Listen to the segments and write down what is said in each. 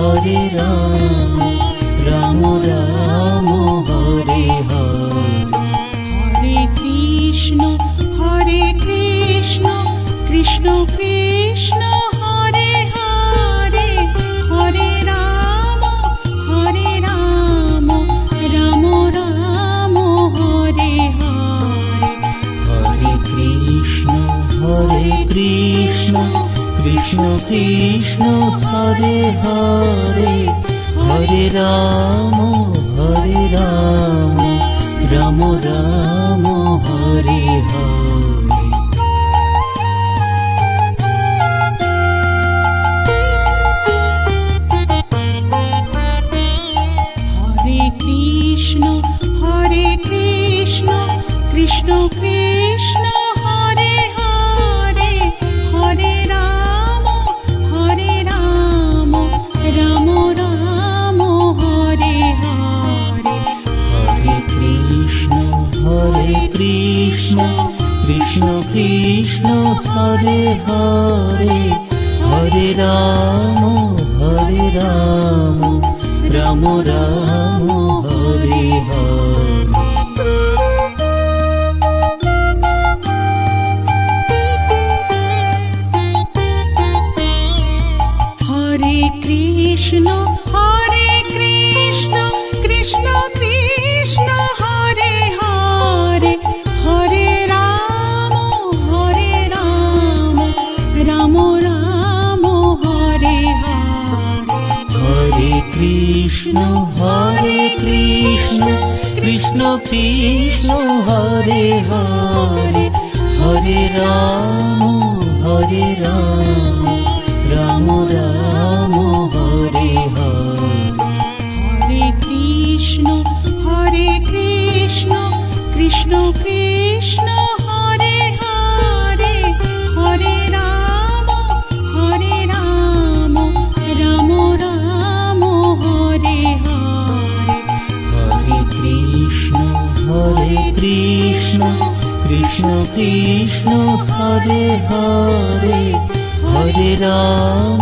Hare Rama, Rama Rama, Hare Hare। Krishna Hare Hare Hare Ram Ram Ram Hare Hare. Hare Krishna Krishna Krishna Hare Hare Hare Ram Ram Ram Hare Hare. Hare Krishna Krishna Krishna Hare Hare Hare Ram Ram Ram Hare Hare. Hare Krishna Krishna Krishna Hare Hare Hare Ram Ram Ram Hare Hare. Hare Krishna Krishna Krishna Hare Hare Hare Ram Ram Ram Hare Hare. Hare Krishna Krishna Krishna Hare Hare Hare Ram Ram Ram Hare Hare. Hare Krishna Krishna Krishna Hare Hare Hare Ram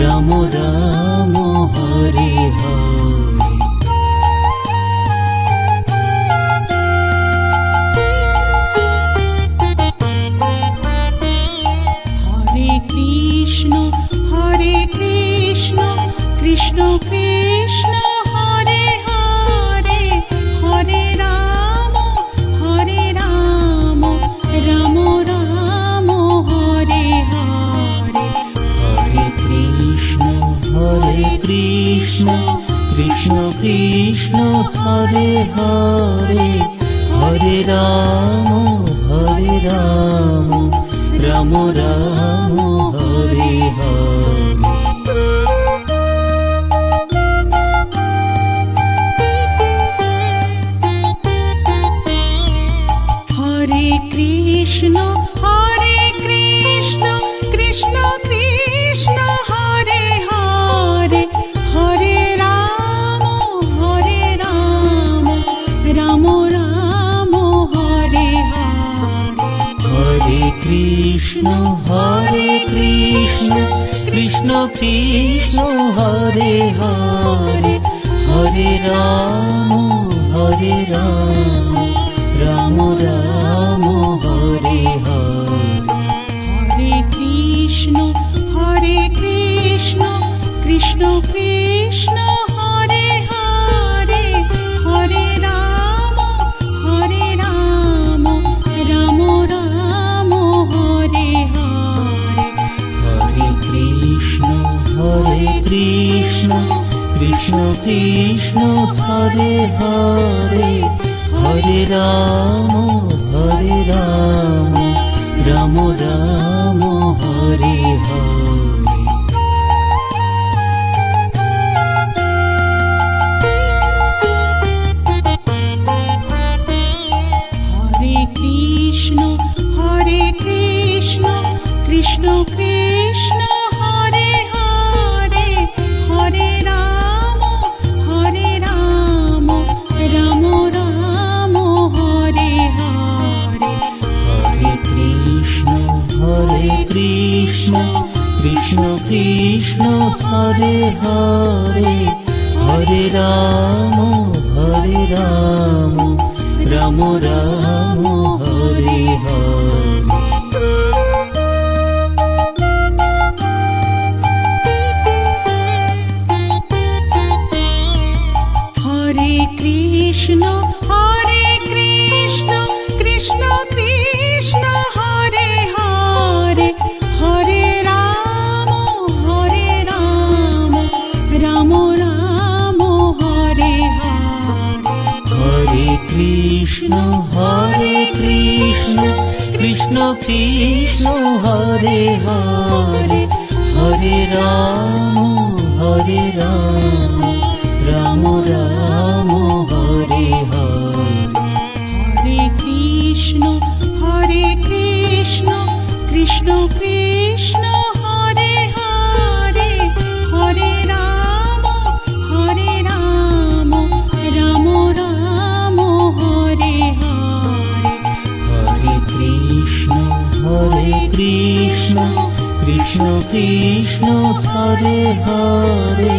Ram Ram Hare Hare. Hare Krishna Krishna Krishna Hare Hare Hare Ram Ram Ram Hare Hare. Hare Krishna Krishna Krishna Hare Hare Hare Ram Ram Ram Hare Hare. Hare Krishna Krishna Krishna Hare Hare Hare Ram Ram Ram Hare Hare. Hare Krishna Krishna Krishna Hare Hare Hare Ram Ram Ram Hare Hare. Hare Krishna Krishna Krishna Hare Hare Hare Ram Ram Ram Hare Hare. Hare Krishna Krishna Krishna Hare Hare Hare Ram Ram Ram Hare Hare. Hare Krishna Krishna Krishna Hare Hare Hare Ram Ram Ram Hare Hare. Hare Krishna Krishna Krishna Hare Hare Hare Ram Ram Ram Hare Hare. Hare Krishna Krishna Krishna Hare Hare Hare Krishna Krishna Krishna Hare Hare Hare Ram Ram Ram Hare Hare Hare Krishna Krishna Krishna Hare Hare Hare Ram Ram Ram Hare Hare Hare Krishna Krishna Krishna Hare Hare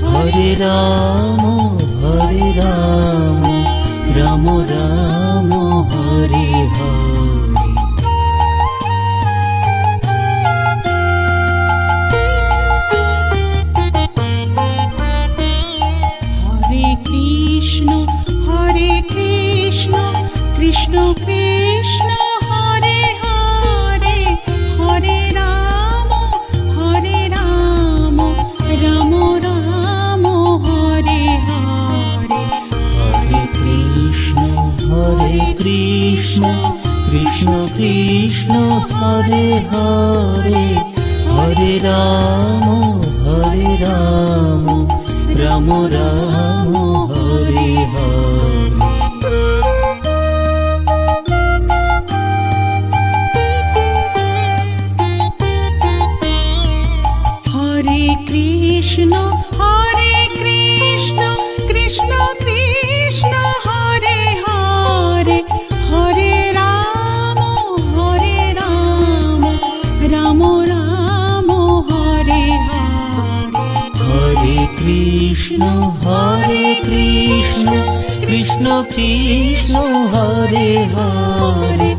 Hare Ram Ram Ram Hare Hare Hare Krishna Krishna Krishna Hare Hare Hare Ram Ram Ram Hare Hare Hare Krishna Krishna Krishna Hare Hare Hare Ram Ram Ram Hare Hare Hare Krishna Krishna Krishna Hare Hare Hare Ram Ram Ram Hare Hare Hare Krishna Krishna Krishna Hare Hare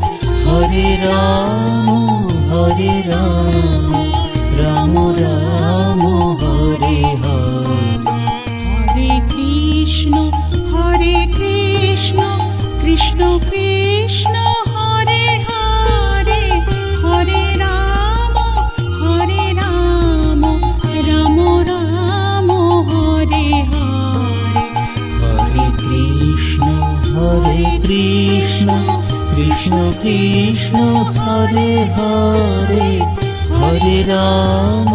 Hare Ram Ram Ram Hare Hare Hare Krishna Krishna Krishna Hare Hare Hare Ram Ram Ram Hare Hare Hare Krishna Krishna Krishna Hare Hare Hare Ram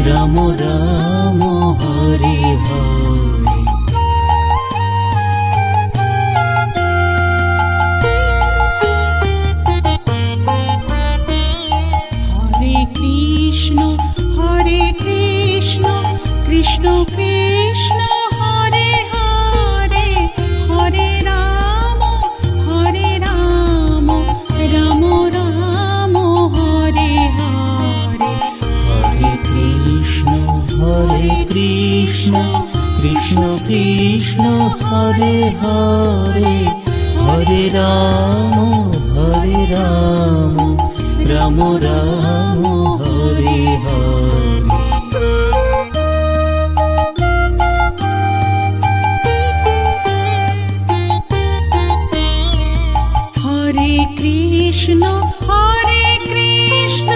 Ram Ram Hare Hare Hare Krishna Krishna Krishna Hare Hare Hare Ram Ram Ram Hare Hare Hare Krishna Krishna Krishna Hare Hare Hare Ram Ram Ram Hare Hare Hare Krishna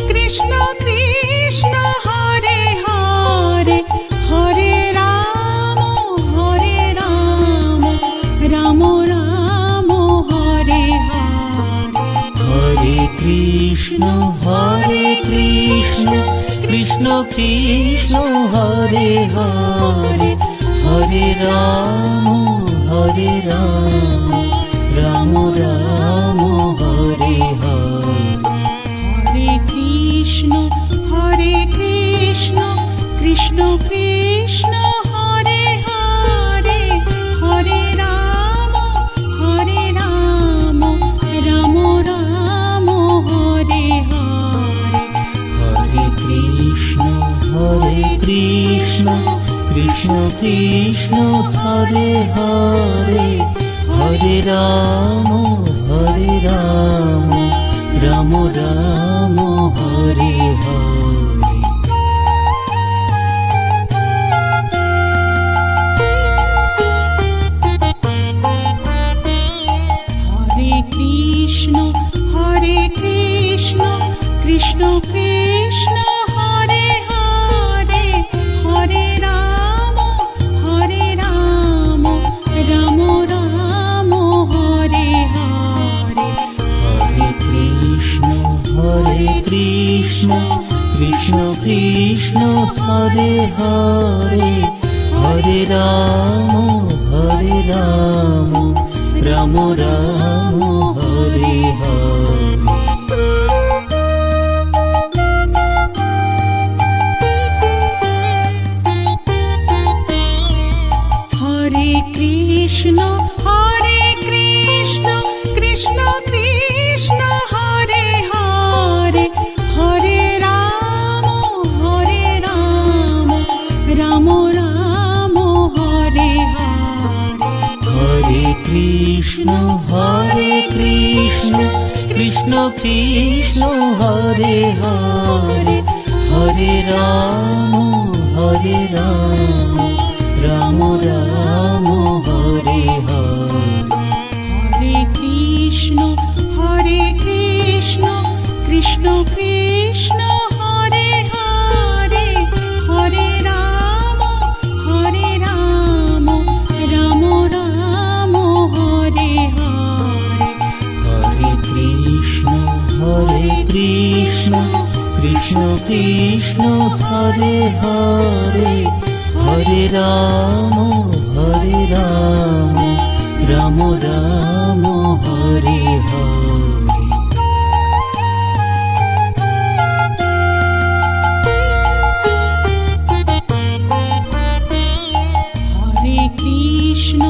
Krishna Krishna Hare Hare Hare Ram Ram Ram Hare Hare Hare Krishna Krishna Krishna Hare Hare Hare Ram Ram Ram Hare Hare Hare Krishna Krishna Krishna Hare Hare Hare Ram Ram Ram Hare Hare Hare Krishna Krishna Krishna Hare Hare Hare Ram Ram Ram Hare Hare Hare Krishna Krishna Krishna Hare Hare Hare Ram Hare Hare Ram Ram Ram Hare Hare. Hare Krishna Krishna Krishna Hare Hare Hare Ram Ram Ram Hare Hare. Hare Krishna Krishna Krishna Hare Hare Hare Ram Ram Ram Hare Hare. Hare Krishna Krishna Krishna Hare Hare Hare Ram Ram Ram Hare Hare. Hare Krishna Krishna Krishna Hare Hare Hare Ram Ram Ram Hare Hare. Hare Krishna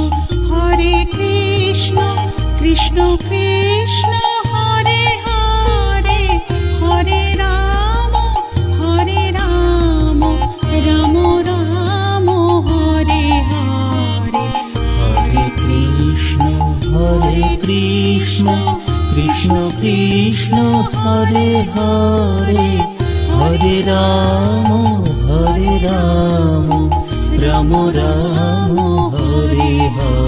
Krishna Krishna Hare Hare Hare Ram Ram Ram Hare Hare. Hare Krishna Krishna Krishna Hare Hare Hare Ram Ram Ram Hare Hare.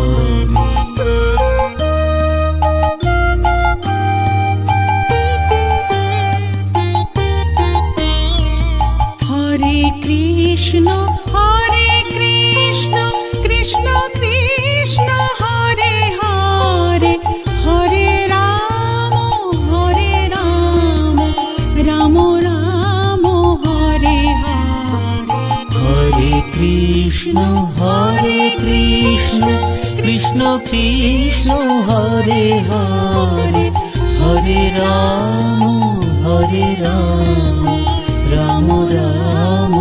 Hare Krishna Krishna Krishna Hare Hare Hare Ram Ram Ram Hare Hare. Hare Krishna Krishna Krishna Hare Hare Hare Ram Ram Ram Hare Hare. Hare Krishna Krishna Krishna Hare Hare Hare Ram Ram Ram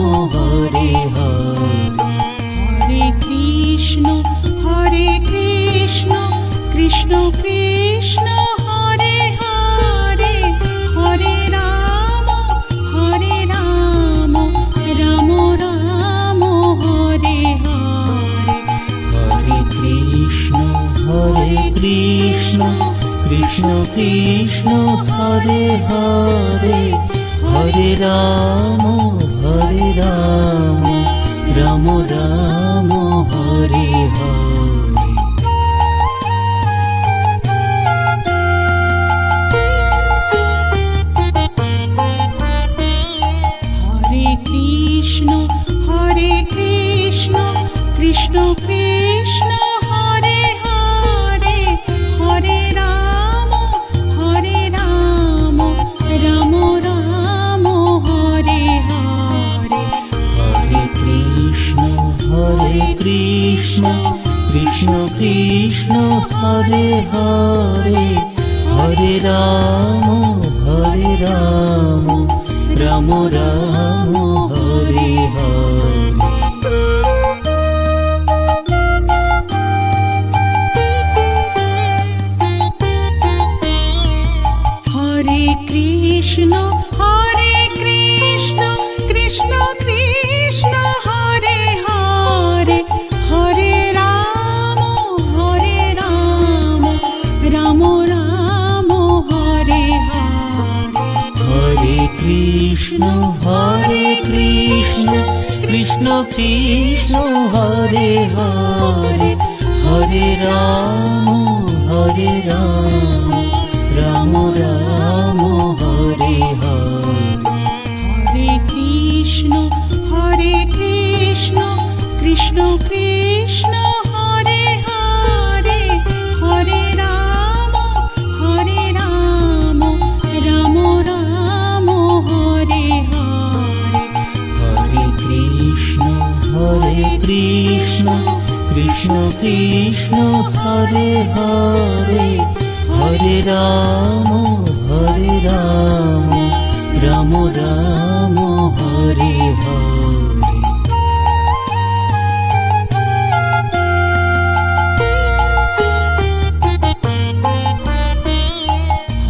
Hare Hare. Hare Krishna Krishna Krishna Hare Hare Hare Ram Ram Ram Hare Hare. Hare Krishna Krishna Krishna Hare Hare Hare Ram Ram Ram Hare Hare. Hare Krishna Krishna Krishna Hare Hare Hare Ram Ram Ram Hare Hare. Hare Krishna Krishna Krishna Hare Hare Hare Ram Ram Ram Hare Hare. Hare Krishna Krishna Krishna Hare Hare Hare Ram Ram Ram Hare Hare. Hare Krishna Krishna Krishna Hare Hare Hare Ram Ram Ram Hare Hare. Hare Krishna Hare Krishna Krishna Krishna Hare Hare Hare Ram Ram Ram Hare Hare.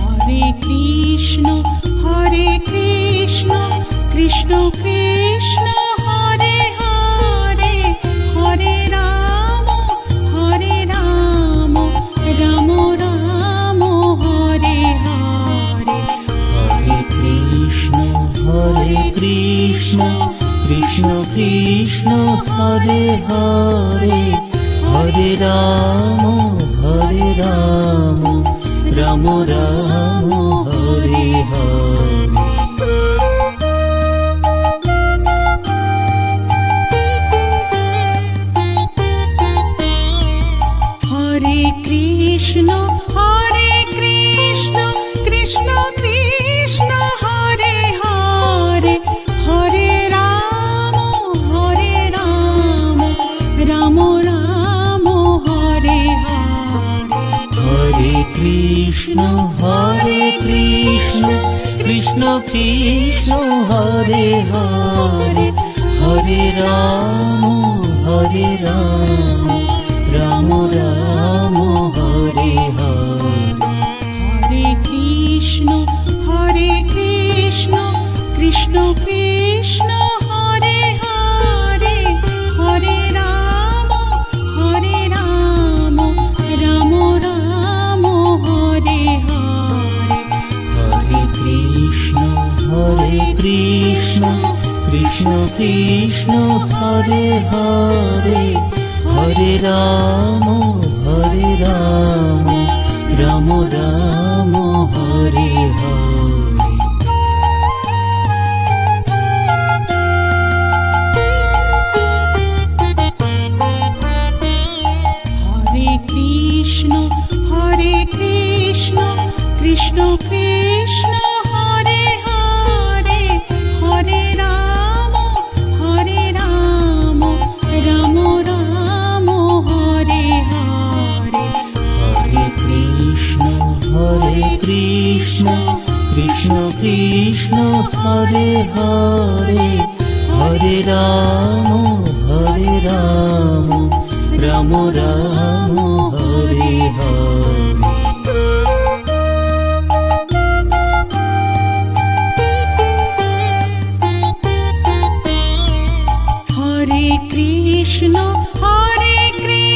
Hare Krishna Krishna Krishna Hare Hare Hare Ram Ram Ram Hare Hare. Hare Krishna Krishna Krishna Hare Hare Hare Ram Ram Ram Hare Hare. Hare Krishna Krishna Krishna Hare Hare Hare Ram Ram Ram Hare Hare. Hare Krishna Krishna Krishna Hare Hare Hare Ram Ram Ram Hare Hare. Hare Krishna Krishna Krishna Hare Hare Hare Ram Ram Ram Hare Hare. Hare Krishna Krishna Krishna Hare Hare Hare Ram Ram Ram Hare Hare. Hare Krishna Krishna Krishna Hare Hare Hare Ram Ram Ram Hare Hare. Hare Krishna Krishna Krishna Hare Hare Hare Ram Ram Ram Hare Hare. Hare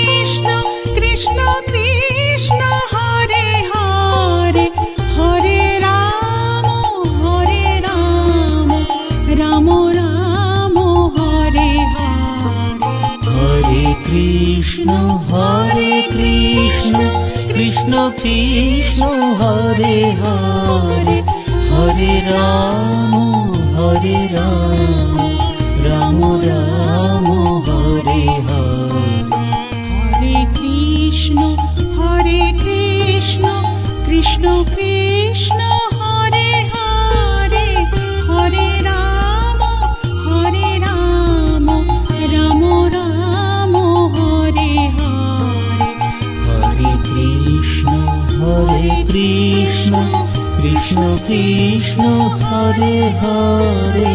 Krishna Krishna Krishna Hare Hare Hare Ram Ram Ram Hare Hare. Hare Krishna Krishna Krishna Hare Hare Hare Ram Ram Ram Hare Hare. Hare Krishna Krishna Krishna Hare Hare Hare Ram Ram Ram Hare Hare. Hare Krishna Krishna Krishna Hare Hare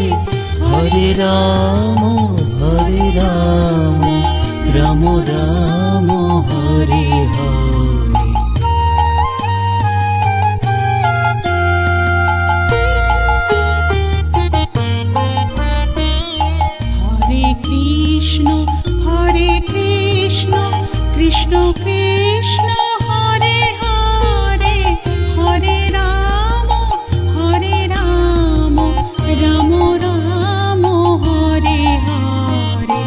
Hare Ram Ram Ram Hare Hare. Hare Krishna Krishna Krishna Hare Hare Hare Ram Ram Ram Hare Hare.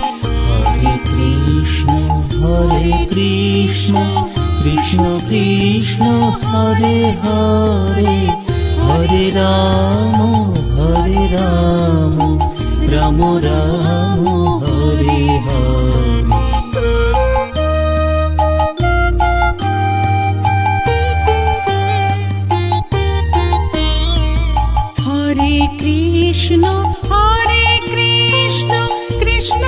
Hare Krishna Krishna Krishna Hare Hare Hare Ram Ram Ram Hare Hare. Hare Krishna Krishna Krishna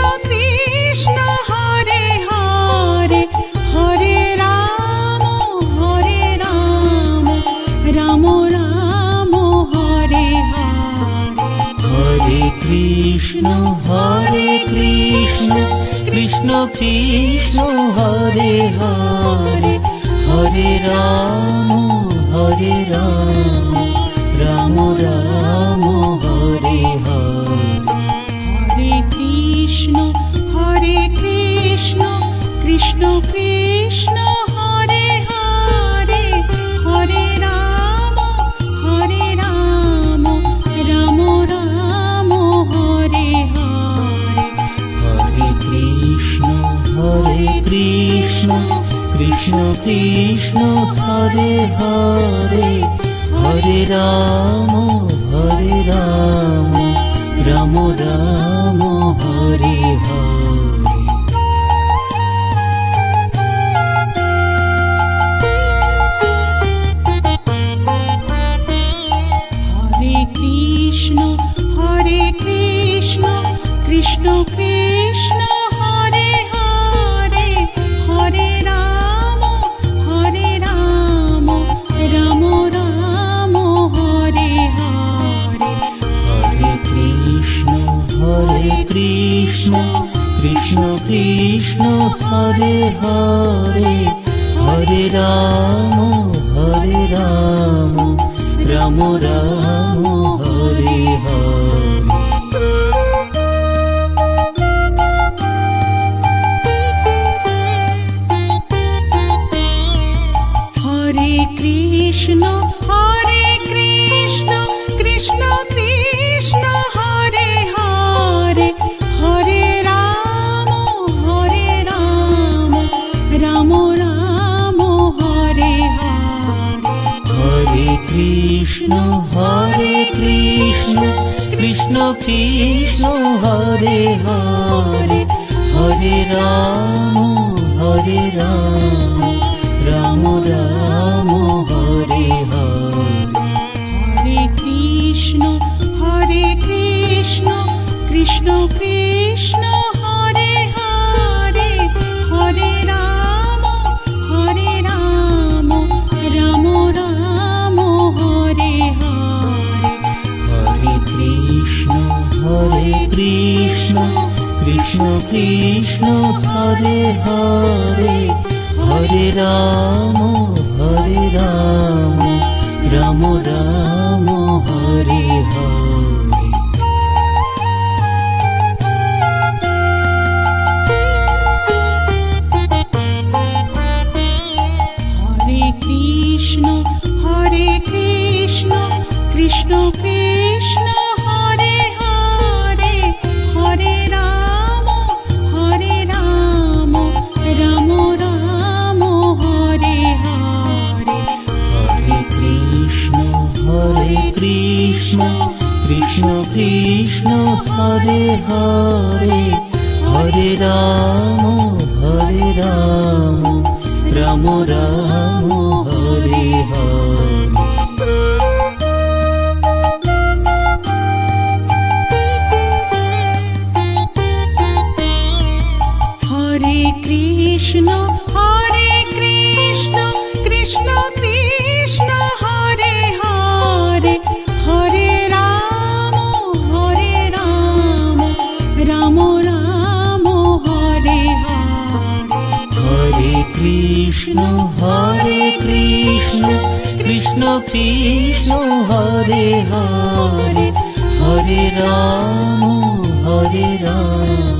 Krishna Krishna Hare Hare Hare Ram Ram Ram Hare Hare Hare Krishna Krishna Krishna Hare Hare Hare Ram Ram Ram Hare Hare Hare Krishna Krishna Krishna Hare Hare Hare Ram Ram Ram Hare Hare Hare Krishna Krishna Krishna Hare Hare Hare Ram Ram Ram Hare Hare Hare Krishna Krishna Krishna Hare Hare Hare Ram Ram Ram Hare Hare Hare Krishna Krishna Krishna Hare Hare Hare Ram Ram Ram Hare Hare Hare Krishna Krishna Krishna Hare Hare Hare Ram Ram Ram Hare Hare Hare Krishna Krishna Krishna Hare Hare Hare Ram Ram Ram Hare Hare Hare Krishna Krishna Krishna Hare Hare Hare Ram Ram Ram Hare Hare Hare Krishna Krishna Krishna Hare Hare Hare Ram Ram Ram Hare Hare Hare Krishna Krishna Krishna Hare Hare Hare Ram Ram Ram Hare Hare Hare Krishna Krishna Krishna Hare Hare Hare Ram Ram Ram Hare Hare Hare Krishna Krishna Krishna Hare Hare Hare Ram